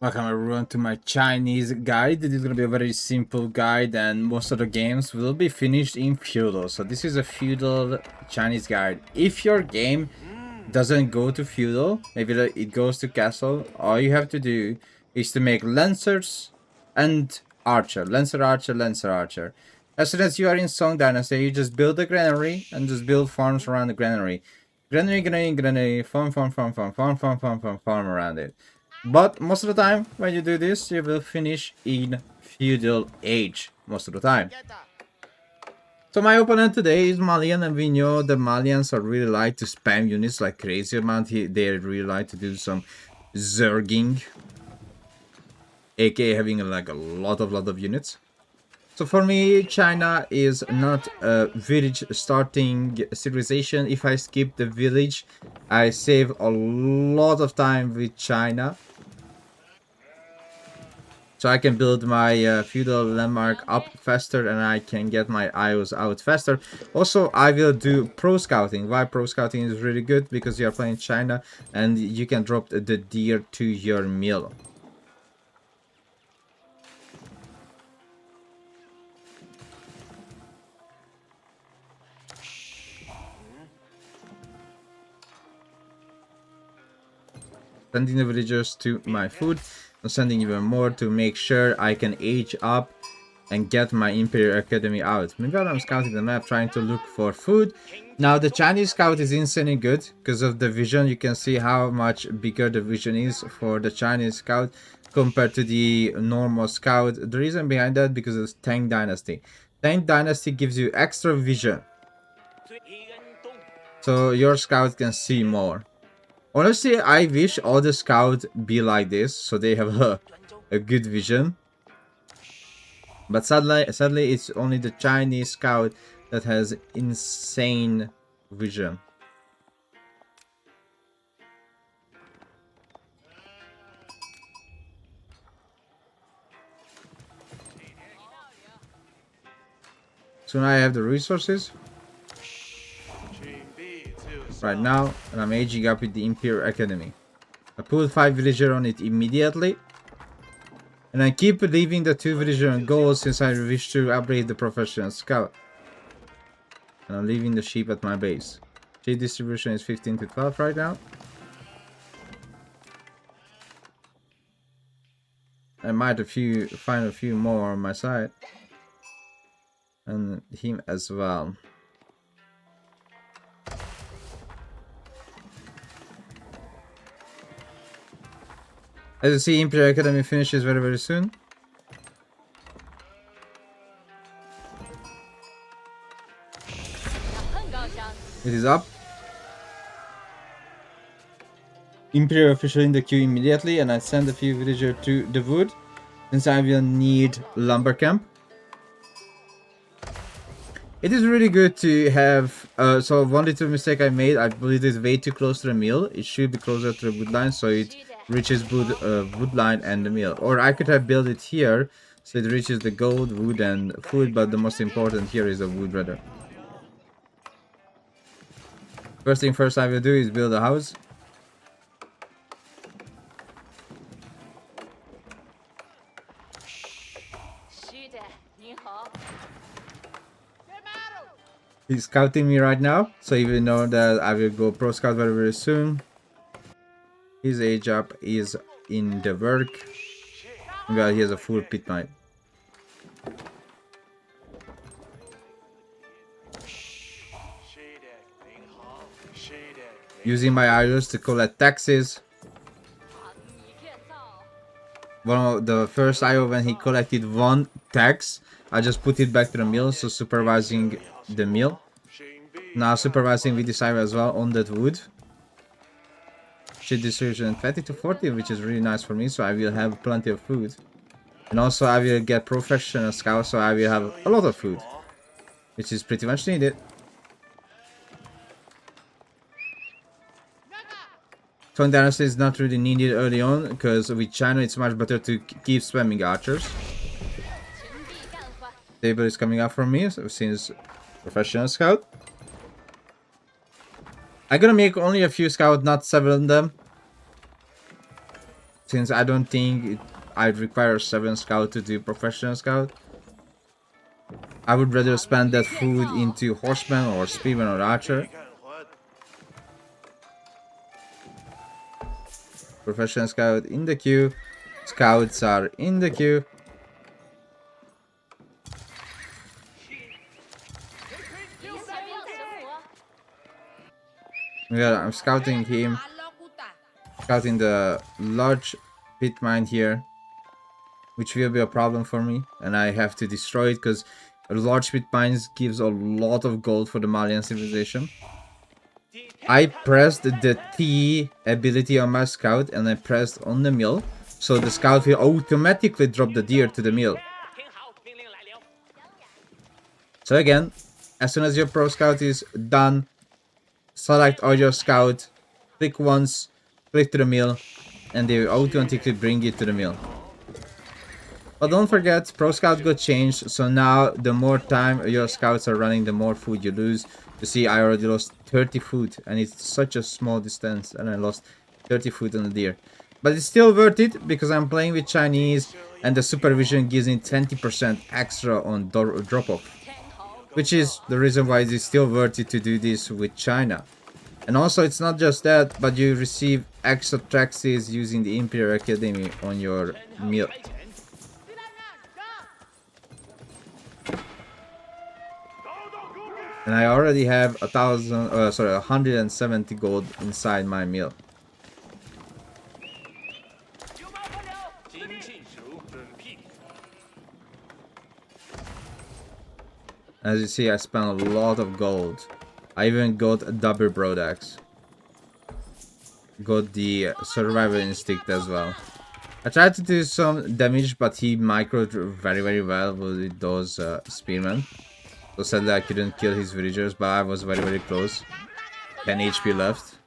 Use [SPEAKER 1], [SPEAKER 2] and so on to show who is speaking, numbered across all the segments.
[SPEAKER 1] Welcome everyone to my Chinese guide. This is gonna be a very simple guide and most of the games will be finished in feudal. So this is a feudal Chinese guide. If your game doesn't go to feudal, maybe it goes to castle, all you have to do is to make lancers and archer. Lancer, archer, lancer, archer. As soon as you are in Song Dynasty, you just build a granary and just build farms around the granary. Granary, granary, granary, farm around it. But most of the time, when you do this, you will finish in feudal age most of the time. So my opponent today is Malian, and we know the Malians are really like to spam units like crazy amount. They really like to do some zerging, aka having like a lot of units. So for me, China is not a village starting civilization. If I skip the village, I save a lot of time with China. So I can build my feudal landmark up faster and I can get my IOs out faster. Also, I will do pro scouting. Why pro scouting is really good? Because you are playing China and you can drop the deer to your mill. Sending the villagers to my food. I'm sending even more to make sure I can age up and get my Imperial Academy out. Meanwhile, I'm scouting the map trying to look for food. Now, the Chinese scout is insanely good because of the vision. You can see how much bigger the vision is for the Chinese scout compared to the normal scout. The reason behind that because it's Tang Dynasty. Tang Dynasty gives you extra vision. So your scout can see more. Honestly, I wish all the scouts be like this, so they have a good vision. But sadly, it's only the Chinese scout that has insane vision. So now I have the resources right now, and I'm aging up with the Imperial Academy. I put 5 villager on it immediately. And I keep leaving the 2 villager on gold since I wish to upgrade the professional scout. And I'm leaving the sheep at my base. Sheep distribution is 15 to 12 right now. I might find a few more on my side. And him as well. As you see, Imperial Academy finishes very soon. It is up. Imperial official in the queue immediately, and I send a few villagers to the wood, since I will need lumber camp. It is really good to have. So one little mistake I made, I believe it's way too close to the mill. It should be closer to the wood line, so it reaches wood line and the mill. Or I could have built it here, so it reaches the gold, wood, and food. But the most important here is the wood, rather. First thing first I will do is build a house. He's scouting me right now, so he will know that I will go pro scout very soon. His age up is in the work. Well, he has a full pit knight. Using my idols to collect taxes. One of the first IO, when he collected 1 tax, I just put it back to the mill, so supervising the mill. Now supervising with this IO as well on that wood. Shit distribution 20 to 40, which is really nice for me, so I will have plenty of food. And also I will get professional scout, so I will have a lot of food, which is pretty much needed. Tong Dynasty is not really needed early on, because with China it's much better to keep spamming archers. Table is coming up for me since professional scout. I'm gonna make only a few scouts, not 7 of them. since I don't think I'd require 7 scout to do professional scout. I would rather spend that food into horseman or spearman or archer. Professional scout in the queue. Scouts are in the queue. Yeah, I'm scouting him. Scouting the large pit mine here, which will be a problem for me, and I have to destroy it because large pit mines gives a lot of gold for the Malian civilization. I pressed the T ability on my scout and I pressed on the mill, so the scout will automatically drop the deer to the mill. So again, as soon as your pro scout is done, select all your scout, click once, click to the mill, and they will automatically bring you to the mill. But don't forget, Pro Scout got changed, so now the more time your scouts are running, the more food you lose. You see, I already lost 30 food, and it's such a small distance, and I lost 30 food on the deer. But it's still worth it, because I'm playing with Chinese, and the supervision gives me 20% extra on drop-off. Which is the reason why it is still worth it to do this with China. And also, it's not just that, but you receive extra taxes using the Imperial Academy on your meal. And I already have 170 gold inside my meal. As you see, I spent a lot of gold. I even got a double broadaxe. Got the survival instinct as well. I tried to do some damage, but he microed very well with those spearmen. So sadly I couldn't kill his villagers, but I was very close. 10 HP left.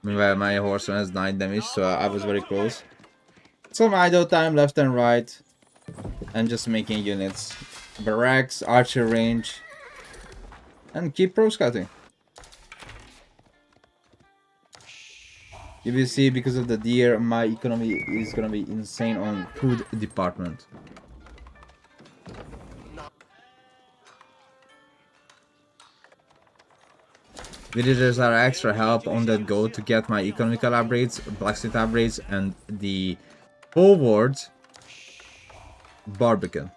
[SPEAKER 1] Meanwhile, my horseman has 9 damage, so I was very close. Some idle time left and right. And just making units. Barracks, archer range. And keep pro scouting. You will see, because of the deer, my economy is gonna be insane on food department. Villagers are extra help on that go to get my economical upgrades, blacksmith upgrades, and the forward Barbican.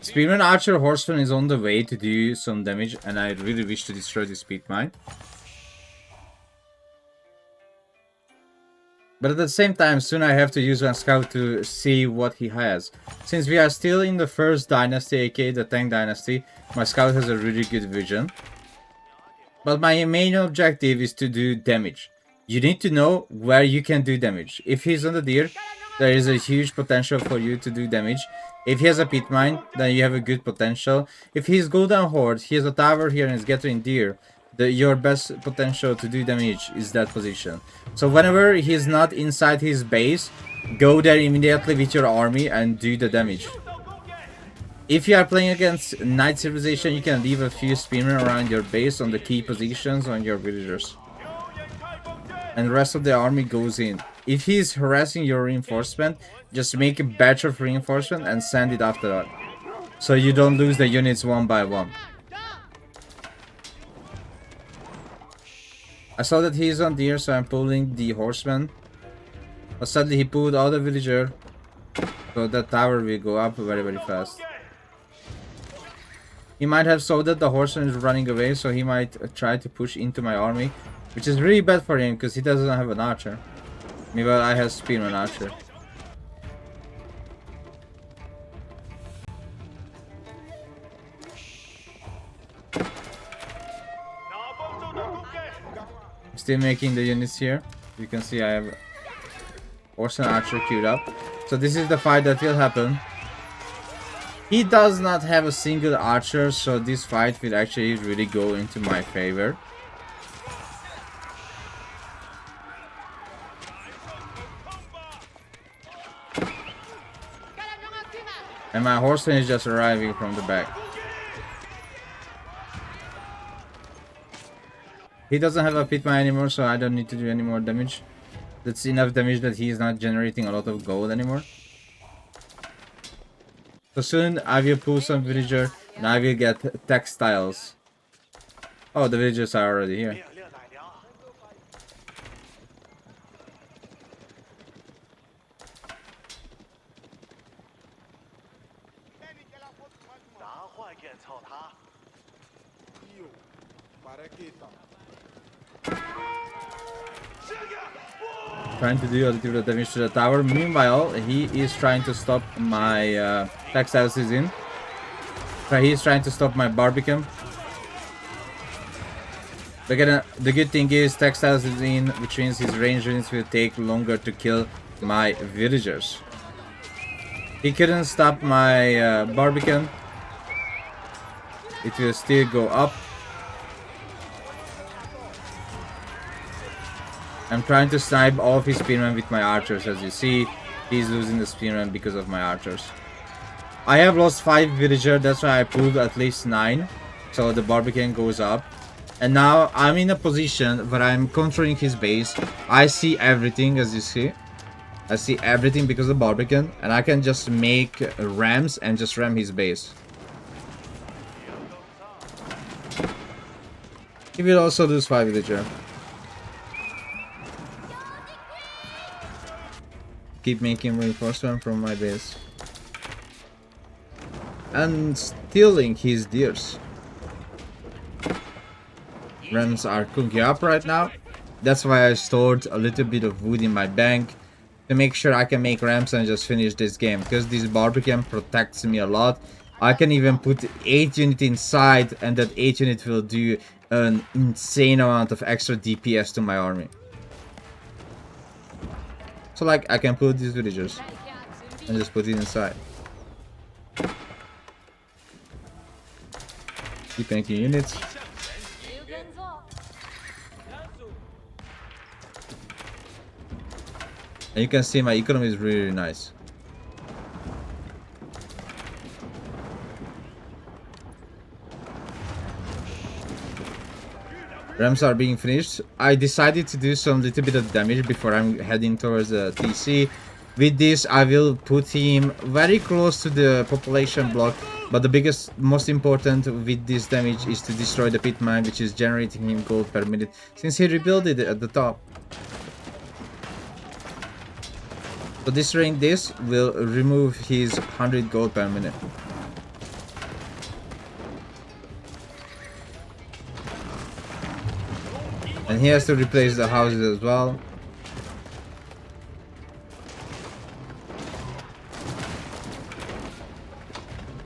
[SPEAKER 1] Spearman, archer, horseman is on the way to do some damage, and I really wish to destroy the speed mine. But at the same time, soon I have to use one scout to see what he has. Since we are still in the first dynasty, aka the Tang dynasty, my scout has a really good vision. But my main objective is to do damage. You need to know where you can do damage. If he's on the deer, there is a huge potential for you to do damage. If he has a pit mine, then you have a good potential. If he's golden horde, he has a tower here and is gathering deer, your best potential to do damage is that position. So whenever he's not inside his base, go there immediately with your army and do the damage. If you are playing against Knight Civilization, you can leave a few spearmen around your base on the key positions on your villagers. And the rest of the army goes in. If he's harassing your reinforcement, just make a batch of reinforcement and send it after that. So you don't lose the units one by one. I saw that he's on deer, so I'm pulling the horseman. But sadly he pulled out the villager. So that tower will go up very fast. He might have saw that the horseman is running away, so he might try to push into my army. Which is really bad for him, because he doesn't have an archer. Meanwhile, I have spearman archer. still making the units here. You can see I have horse and archer queued up. So this is the fight that will happen. He does not have a single archer, so this fight will actually really go into my favor. And my horseman is just arriving from the back. He doesn't have a pitman anymore, so I don't need to do any more damage. That's enough damage that he is not generating a lot of gold anymore. So soon I will pull some villager and I will get textiles. Oh, the villagers are already here. Trying to do a little bit of damage to the tower. Meanwhile, he is trying to stop my textiles is in. He's trying to stop my Barbican. The good thing is textiles is in, which means his range units will take longer to kill my villagers. He couldn't stop my Barbican. It will still go up. I'm trying to snipe all of his spearmen with my archers. As you see, he's losing the spearmen because of my archers. I have lost 5 villagers, that's why I pulled at least 9. So the Barbican goes up. And now I'm in a position where I'm controlling his base. I see everything, as you see. I see everything because of the Barbican. And I can just make rams and just ram his base. He will also lose 5 villagers. Keep making reinforcement from my base. And stealing his deers. Rams are cooking up right now. That's why I stored a little bit of wood in my bank to make sure I can make rams and just finish this game, because this Barbican protects me a lot. I can even put 8 units inside, and that 8 unit will do an insane amount of extra DPS to my army. So like, I can put these villagers and just put it inside. Keep making units. And you can see my economy is really nice. Rams are being finished. I decided to do some little bit of damage before I'm heading towards the TC. With this, I will put him very close to the population block. But the biggest, most important with this damage is to destroy the pit mine, which is generating him gold per minute, since he rebuilt it at the top. So destroying this will remove his 100 gold per minute. And he has to replace the houses as well.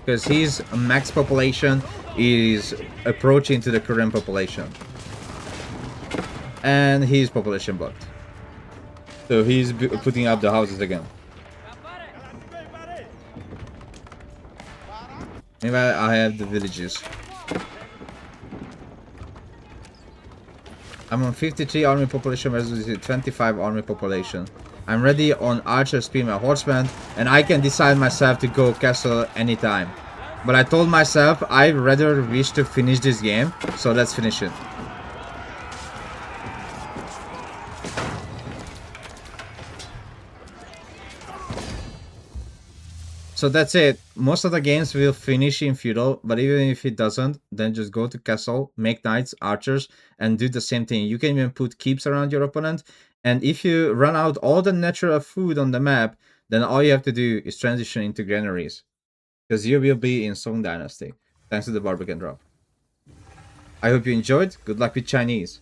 [SPEAKER 1] Because his max population is approaching to the current population. And his population blocked. So he's putting up the houses again. Meanwhile, I have the villages. I'm on 53 army population versus 25 army population. I'm ready on archer, spearman, horseman, and I can decide myself to go castle anytime. But I told myself I rather wish to finish this game, so let's finish it. So that's it. Most of the games will finish in feudal, but even if it doesn't, then just go to castle, make knights, archers, and do the same thing. You can even put keeps around your opponent, and if you run out all the natural food on the map, then all you have to do is transition into granaries, because you will be in Song Dynasty, thanks to the Barbican drop. I hope you enjoyed. Good luck with Chinese.